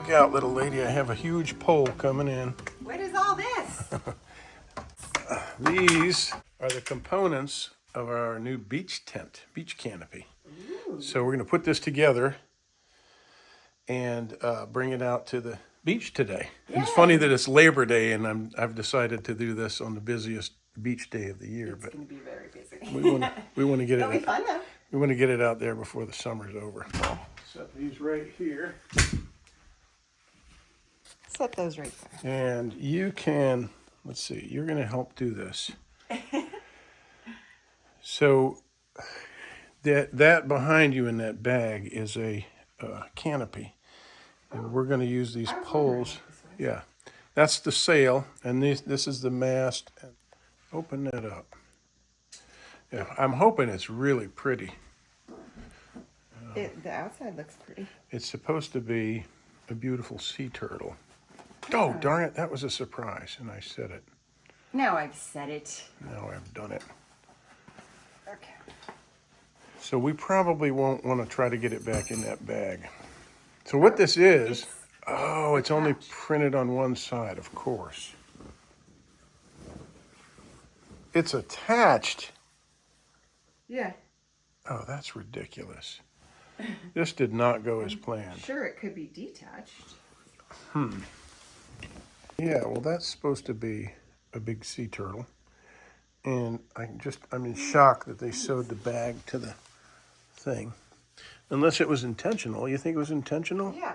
Look out, little lady, I have a huge pole coming in. What is all this? These are the components of our new beach tent, beach canopy. Ooh. So we're going to put this together and bring it out to the beach today. Yay. It's funny that it's Labor Day and I've decided to do this on the busiest beach day of the year. It's going to be very busy. we want to get It'll be fun though. We want to get it out there before the summer's over. Set these right here. Set those right there. And you can, let's see, you're going to help do this. So that behind you in that bag is a canopy. And we're going to use these poles. Yeah, that's the sail, and this is the mast. Open that up. Yeah, I'm hoping it's really pretty. The outside looks pretty. It's supposed to be a beautiful sea turtle. Oh, darn it, that was a surprise, and I said it. Now I've said it. Now I've done it. Okay. So we probably won't want to try to get it back in that bag. So what this is, it's only printed on one side, of course. It's attached. Yeah. Oh, that's ridiculous. This did not go as planned. Sure, it could be detached. Yeah, well, that's supposed to be a big sea turtle. And I'm in shock that they sewed the bag to the thing. Unless it was intentional. You think it was intentional? Yeah.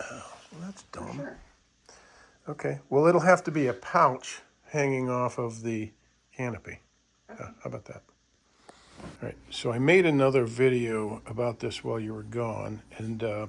Oh, well, that's dumb. Sure. Okay, well, it'll have to be a pouch hanging off of the canopy. Okay. How about that? All right, so I made another video about this while you were gone, and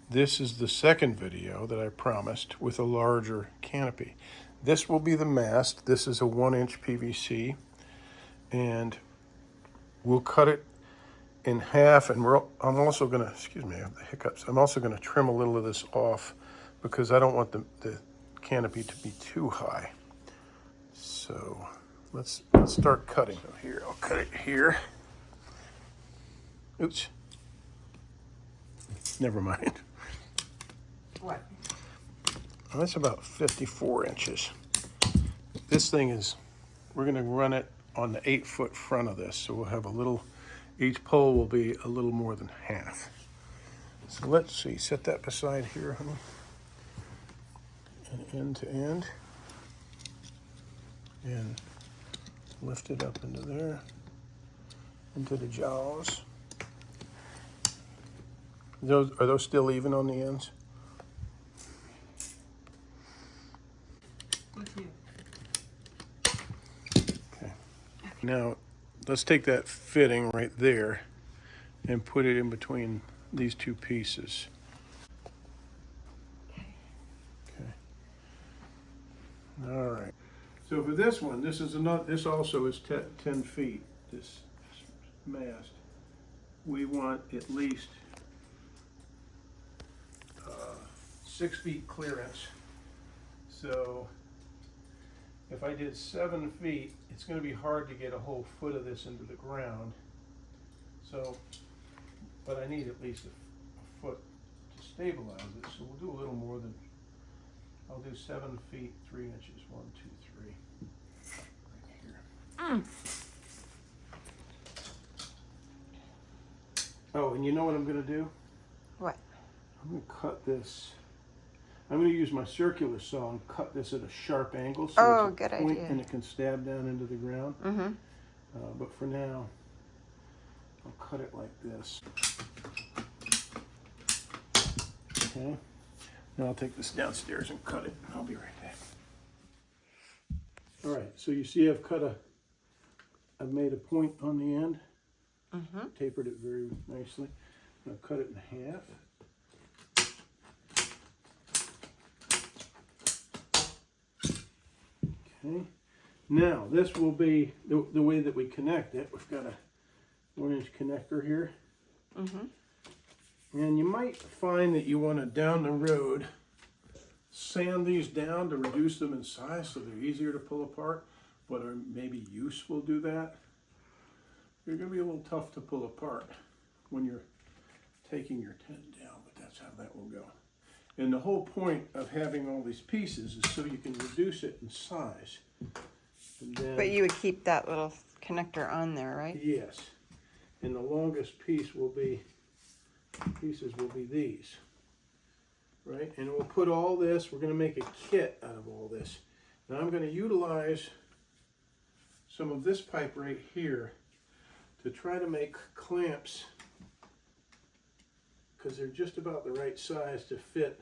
this is the second video that I promised with a larger canopy. This will be the mast. This is a 1-inch PVC, and we'll cut it in half, and I'm also going to, excuse me, I have the hiccups. I'm also going to trim a little of this off because I don't want the canopy to be too high. So let's start cutting. So here, I'll cut it here. Oops. Never mind. What? Well, that's about 54 inches. This thing is, we're going to run it on the 8-foot front of this, so we'll have a little, each pole will be a little more than half. So let's see, set that beside here, honey. And end to end. And lift it up into there, into the jaws. Are those still even on the ends? Okay. Now, let's take that fitting right there and put it in between these two pieces. Okay. All right. So for this one, this also is 10 feet, this mast. We want at least 6 feet clearance. So if I did 7 feet, it's going to be hard to get a whole foot of this into the ground. So, but I need at least a foot to stabilize it. So we'll do a little more than, I'll do 7 feet, 3 inches, 1, 2, 3, right here. Oh, and you know what I'm going to do? What? I'm going to cut this. I'm going to use my circular saw and cut this at a sharp angle so it's a good point idea. and it can stab down into the ground. Mm-hmm. But for now, I'll cut it like this. Okay. Now I'll take this downstairs and cut it. I'll be right back. All right. So you see, I've made a point on the end. Mm-hmm. Tapered it very nicely. I'll cut it in half. Okay. Now this will be the way that we connect it. We've got a 1-inch connector here. Mm-hmm. And you might find that you want to, down the road, sand these down to reduce them in size so they're easier to pull apart, but maybe use will do that. They're going to be a little tough to pull apart when you're taking your tent down, but that's how that will go. And the whole point of having all these pieces is so you can reduce it in size. And then, But you would keep that little connector on there, right? yes. And the longest pieces will be these. Right? And we'll put all this, we're going to make a kit out of all this. Now I'm going to utilize some of this pipe right here to try to make clamps, because they're just about the right size to fit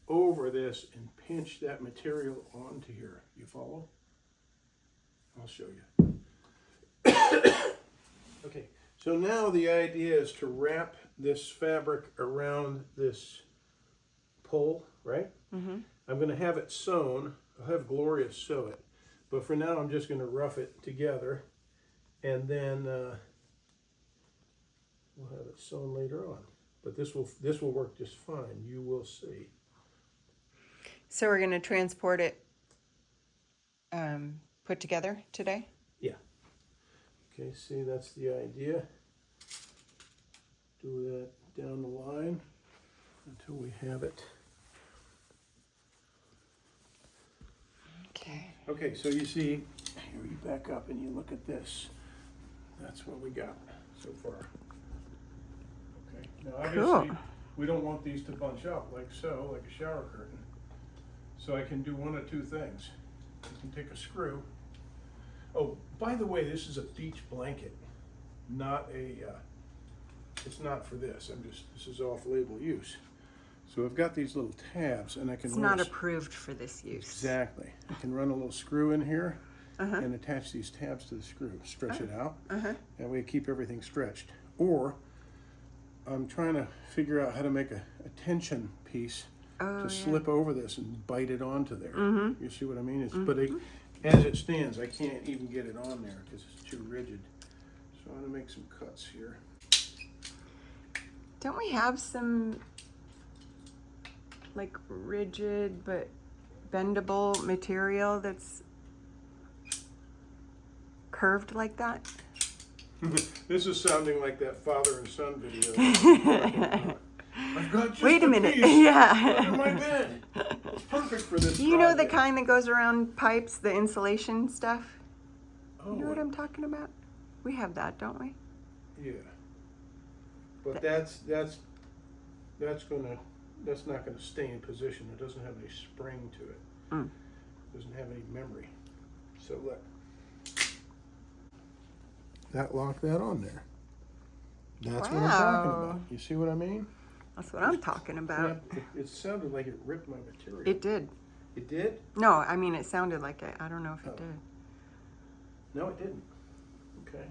over this and pinch that material onto here. You follow? I'll show you. Okay, so now the idea is to wrap this fabric around this pole, right? Mm-hmm. I'm going to have it sewn. I'll have Gloria sew it. But for now, I'm just going to rough it together. And then we'll have it sewn later on. But this will work just fine. You will see. So we're going to transport it put together today? Yeah. Okay, see, that's the idea. Do that down the line until we have it. Okay. Okay, so you see, here you back up and you look at this. That's what we got so far. Okay, now obviously we don't want these to bunch up like so, like a shower curtain. So I can do one of two things. I can take a screw. Oh, by the way, this is a beach blanket, not a, it's not for this. This is off-label use. So I've got these little tabs and I can It's not approved for this use. Exactly. I can run a little screw in here and attach these tabs to the screw. Stretch it out. That way I keep everything stretched. Or I'm trying to figure out how to make a tension piece to slip over this and bite it onto there. You see what I mean? But as it stands, I can't even get it on there because it's too rigid. So I'm going to make some cuts here. Don't we have some like rigid but bendable material that's curved like that? This is sounding like that father and son video. I've got just Wait a minute. piece Yeah. under my bed. It's perfect for this You know the project. kind that goes around pipes, the insulation stuff? Oh, You know what I'm talking about? We have that, don't we? yeah. But that's not gonna stay in position. It doesn't have any spring to it. It doesn't have any memory. So look. That locked that on there. That's what I'm talking Wow. about. You see what I mean? That's what I'm talking about. It sounded like it ripped my material. It did. It did? No, I mean, it sounded like it. I don't know if it did. No, it didn't. Okay.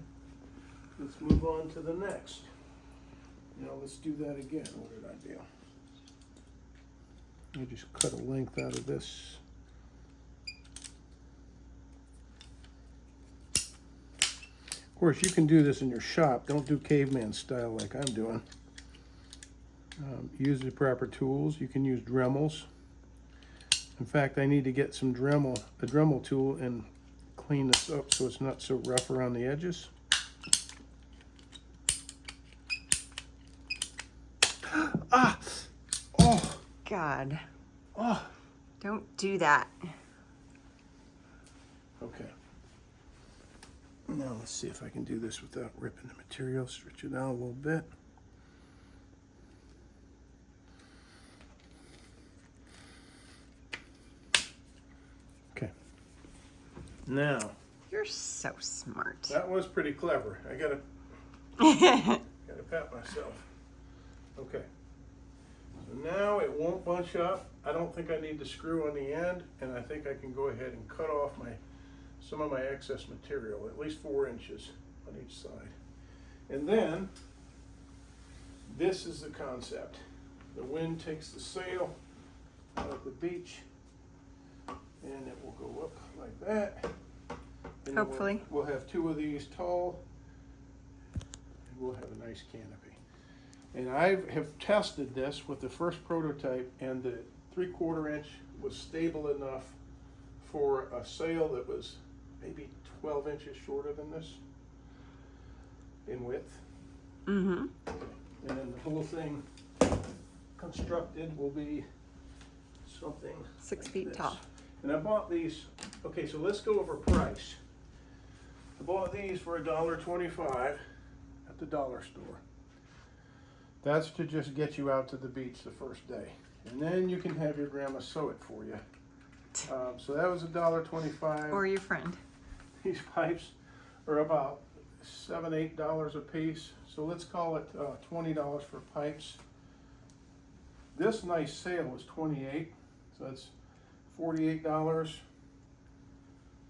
Let's move on to the next. Now let's do that again. What did I do? I just cut a length out of this. Of course, you can do this in your shop. Don't do caveman style like I'm doing. Use the proper tools. You can use Dremels. In fact, I need to get some Dremel, a Dremel tool, and clean this up so it's not so rough around the edges. Ah! Oh! God. Oh! Don't do that. Okay. Now let's see if I can do this without ripping the material. Stretch it out a little bit. Okay. Now. You're so smart. That was pretty clever. I gotta pat myself. Okay. So now it won't bunch up. I don't think I need the screw on the end, and I think I can go ahead and cut off some of my excess material, at least 4 inches on each side. And then, this is the concept. The wind takes the sail out of the beach, and it will go up like that. And Hopefully. We'll have 2 of these tall, and we'll have a nice canopy. And I have tested this with the first prototype, and the 3/4 inch was stable enough for a sail that was maybe 12 inches shorter than this in width. Mm-hmm. And then the whole thing constructed will be something 6 like feet this. tall. And I bought these. Okay, so let's go over price. I bought these for $1.25 at the dollar store. That's to just get you out to the beach the first day, and then you can have your grandma sew it for you. So that was $1.25. Or your friend. These pipes are about $7, $8 a piece. So let's call it $20 for pipes. This nice sail was $28, so that's $48.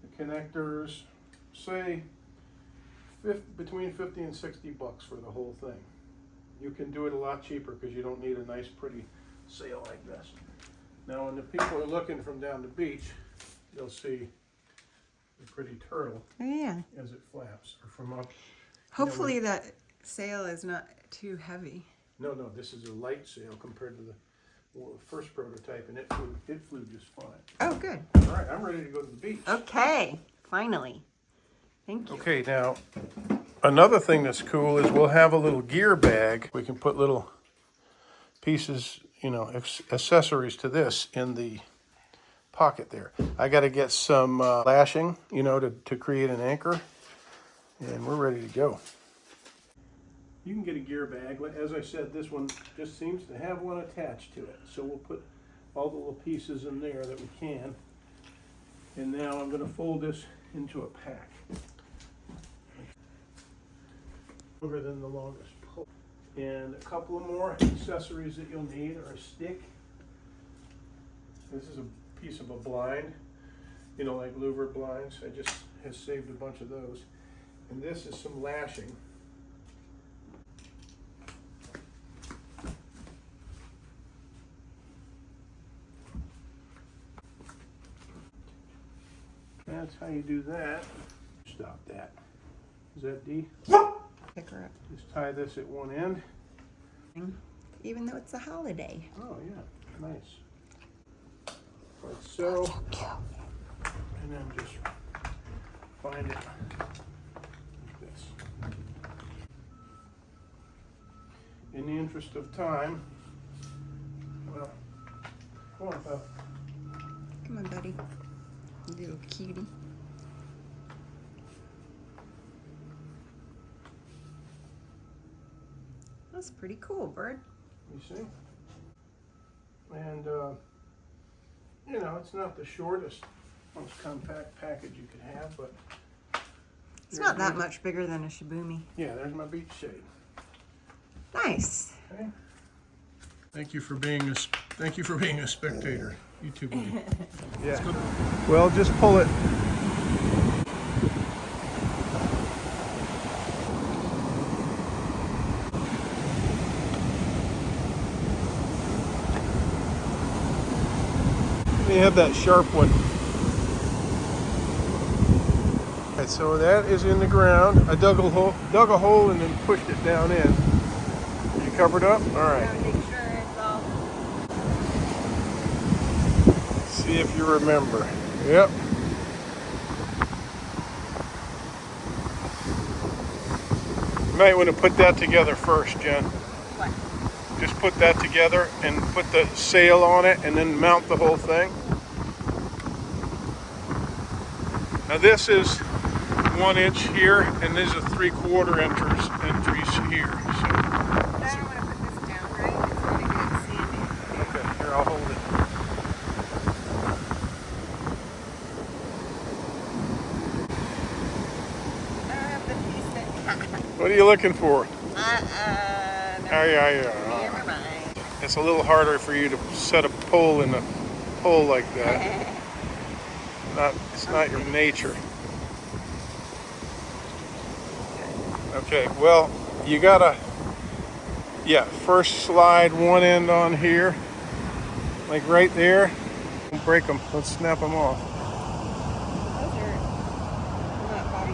The connectors, say between 50 and 60 bucks for the whole thing. You can do it a lot cheaper because you don't need a nice pretty sail like this. Now when the people are looking from down the beach, they'll see the pretty turtle Oh, yeah. as it flaps, or from up. Hopefully that sail is not too heavy. No, this is a light sail compared to the first prototype, and it flew just fine. Oh, good. All right, I'm ready to go to the beach. Okay, finally. Thank you. Okay, now another thing that's cool is we'll have a little gear bag. We can put little pieces, you know, accessories to this in the pocket there. I got to get some lashing, you know, to create an anchor, and we're ready to go. You can get a gear bag. As I said, this one just seems to have one attached to it. So we'll put all the little pieces in there that we can. And now I'm going to fold this into a pack. Longer than the longest pull. And a couple of more accessories that you'll need are a stick. This is a piece of a blind, you know, like louvered blinds. I just have saved a bunch of those. And this is some lashing. That's how you do that. Stop that. Is that D? Pick her up. Just tie this at one end. Even though it's a holiday. Oh yeah, nice. Like so. And then just find it like this. In the interest of time, well, come on, Pop. Come on, buddy. Little cutie. That's pretty cool, bird. You see? And, you know, it's not the shortest, most compact package you could have, but... It's not that much bigger than a Shibumi. Yeah, there's my beach shade. Nice. Okay. Thank you for being a spectator. You too, buddy. Yeah. Well, just pull it. Let me have that sharp one. All right, so that is in the ground. I dug a hole and then pushed it down in. You covered up? All right. Make sure it's all... See if you remember. Yep. You might want to put that together first, Jen. What? Just put that together and put the sail on it and then mount the whole thing. Now this is 1 inch here and these are 3/4 entries here. So, I don't want to put this down, right? It's going to get sandy. okay, here I'll hold it. I don't have the piece that... What are you looking for? Never mind. It's a little harder for you to set a pole in a hole like that. It's not your nature. Okay, well, you gotta, first slide one end on here, like right there. Don't break them, let's snap them off. Those are not bobby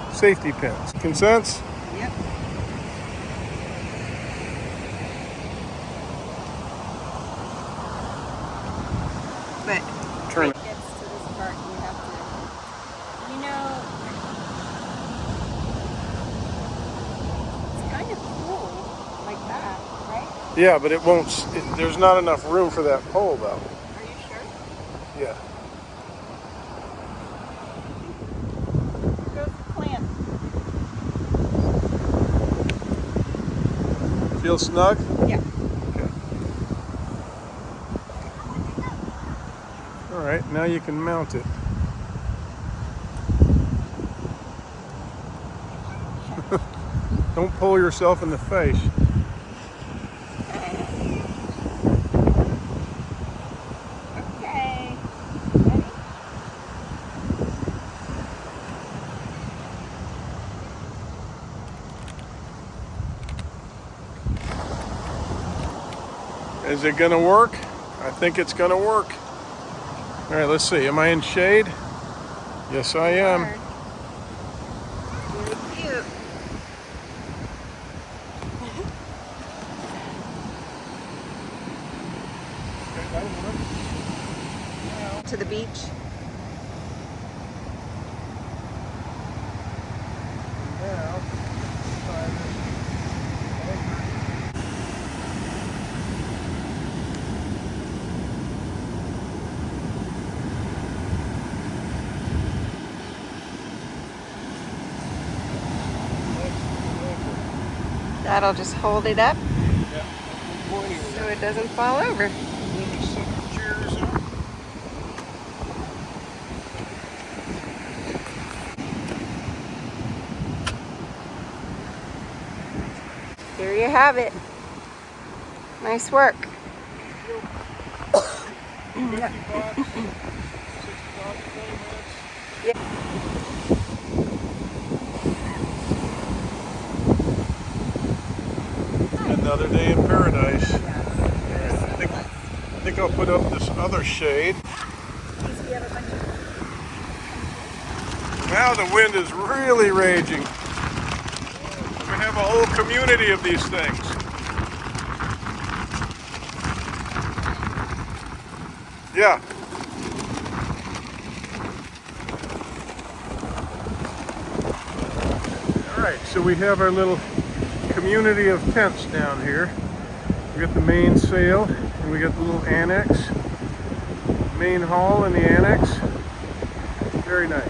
pins. Safety pins. Consents? Yep. But Turn when it. it gets to this part, you have to, you know, it's kind of cool like that, right? Yeah, but it won't. There's not enough room for that pole, though. Are you sure? Yeah. Here goes the clamp. Feel snug? Yeah. Okay. All right, now you can mount it. Don't pull yourself in the face. Okay. Ready? Is it gonna work? I think it's gonna work. All right, let's see. Am I in shade? Yes, I am. Very cute. To the beach. Now, That'll just hold it up yeah, so it doesn't fall over. chairs up. There you have it. Nice work. 50 bucks, 60 bucks, 20 minutes. Yeah. Another day in paradise. I think I'll put up this other shade. Now the wind is really raging. We have a whole community of these things. Yeah. All right, so we have our little community of tents down here. We got the main sail, and we got the little annex, main hall and the annex. Very nice.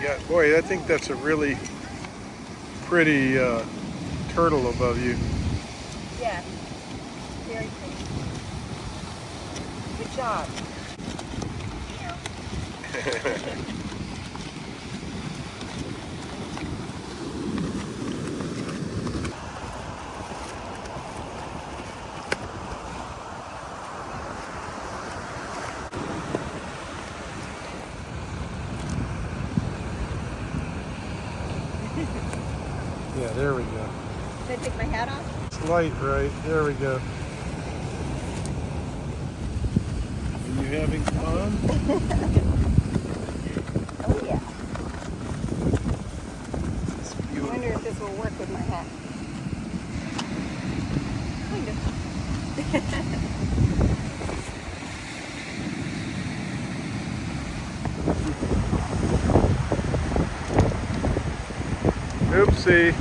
Yeah, boy, I think that's a really pretty turtle above you. Yeah. Very pretty. Good job. Yeah, there we go. Should I take my hat off? It's light, right? There we go. Are you having fun? Oh yeah. It's I beautiful. wonder if this will work with my hat. Kind of. Oopsie.